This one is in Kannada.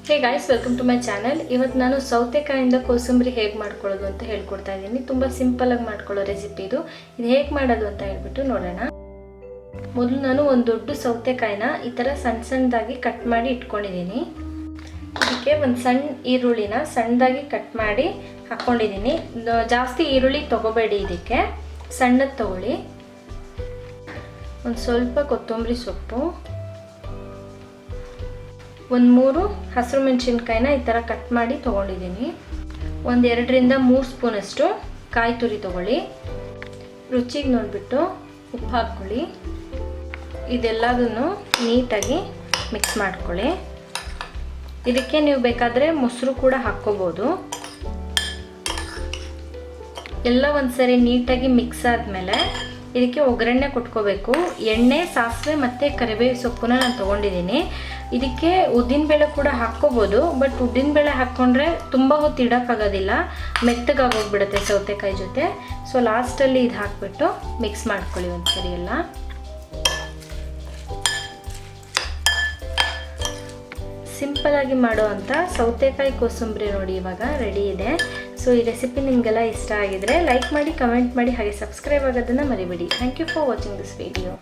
Hey guys, welcome to my channel. ಇವತ್ತು ನಾನು ಸೌತೆಕಾಯಿಂದ ಕೋಸಂಬರಿ ಹೇಗೆ ಮಾಡ್ಕೊಳ್ಳೋದು ಅಂತ ಹೇಳ್ಕೊಡ್ತಾ ಇದ್ದೀನಿ. ತುಂಬ ಸಿಂಪಲಾಗಿ ಮಾಡ್ಕೊಳ್ಳೋ ರೆಸಿಪಿ ಇದು ಹೇಗೆ ಮಾಡೋದು ಅಂತ ಹೇಳ್ಬಿಟ್ಟು ನೋಡೋಣ. ಮೊದಲು ನಾನು ಒಂದು ದೊಡ್ಡ ಸೌತೆಕಾಯಿನ ಈ ಥರ ಸಣ್ಣ ಸಣ್ಣದಾಗಿ ಕಟ್ ಮಾಡಿ ಇಟ್ಕೊಂಡಿದ್ದೀನಿ. ಇದಕ್ಕೆ ಒಂದು ಸಣ್ಣ ಈರುಳ್ಳಿನ ಸಣ್ಣದಾಗಿ ಕಟ್ ಮಾಡಿ ಹಾಕ್ಕೊಂಡಿದ್ದೀನಿ. ಜಾಸ್ತಿ ಈರುಳ್ಳಿ ತೊಗೋಬೇಡಿ, ಇದಕ್ಕೆ ಸಣ್ಣದು ತೊಗೊಳ್ಳಿ. ಒಂದು ಸ್ವಲ್ಪ ಕೊತ್ತಂಬರಿ ಸೊಪ್ಪು, ಒಂದು 3 ಹಸಿರು ಮೆಣಸಿನ್ಕಾಯಿನ ಈ ಥರ ಕಟ್ ಮಾಡಿ ತೊಗೊಂಡಿದ್ದೀನಿ. ಒಂದು 2-3 ಸ್ಪೂನಷ್ಟು ಕಾಯಿ ತುರಿ ತೊಗೊಳ್ಳಿ. ರುಚಿಗೆ ನೋಡಿಬಿಟ್ಟು ಉಪ್ಪು ಹಾಕ್ಕೊಳ್ಳಿ. ಇದೆಲ್ಲದನ್ನು ನೀಟಾಗಿ ಮಿಕ್ಸ್ ಮಾಡ್ಕೊಳ್ಳಿ. ಇದಕ್ಕೆ ನೀವು ಬೇಕಾದರೆ ಮೊಸರು ಕೂಡ ಹಾಕ್ಕೋಬೋದು. ಎಲ್ಲ ಒಂದ್ಸರಿ ನೀಟಾಗಿ ಮಿಕ್ಸ್ ಆದಮೇಲೆ ಇದಕ್ಕೆ ಒಗ್ಗರಣೆ ಕೊಟ್ಕೋಬೇಕು. ಎಣ್ಣೆ, ಸಾಸಿವೆ ಮತ್ತು ಕರಿಬೇವು ಸೊಪ್ಪನ್ನ ನಾನು ತೊಗೊಂಡಿದ್ದೀನಿ. ಇದಕ್ಕೆ ಉದ್ದಿನಬೇಳೆ ಕೂಡ ಹಾಕ್ಕೋಬೋದು, ಬಟ್ ಉದ್ದಿನಬೇಳೆ ಹಾಕ್ಕೊಂಡ್ರೆ ತುಂಬ ಹೊತ್ತು ಇಡೋಕ್ಕಾಗೋದಿಲ್ಲ, ಮೆತ್ತಗಾಗೋಗ್ಬಿಡುತ್ತೆ ಸೌತೆಕಾಯಿ ಜೊತೆ. ಸೊ ಲಾಸ್ಟಲ್ಲಿ ಇದು ಹಾಕ್ಬಿಟ್ಟು ಮಿಕ್ಸ್ ಮಾಡ್ಕೊಳ್ಳಿ ಒಂದ್ಸರಿ ಎಲ್ಲ. ಸಿಂಪಲಾಗಿ ಮಾಡೋ ಅಂಥ ಸೌತೆಕಾಯಿ ಕೋಸಂಬರಿ ನೋಡಿ ಇವಾಗ ರೆಡಿ ಇದೆ. ಸೊ ಈ ರೆಸಿಪಿ ನಿಮಗೆಲ್ಲ ಇಷ್ಟ ಆಗಿದ್ರೆ ಲೈಕ್ ಮಾಡಿ, ಕಮೆಂಟ್ ಮಾಡಿ, ಹಾಗೆ ಸಬ್ಸ್ಕ್ರೈಬ್ ಆಗೋದನ್ನು ಮರಿಬೇಡಿ. Thank you for watching this video.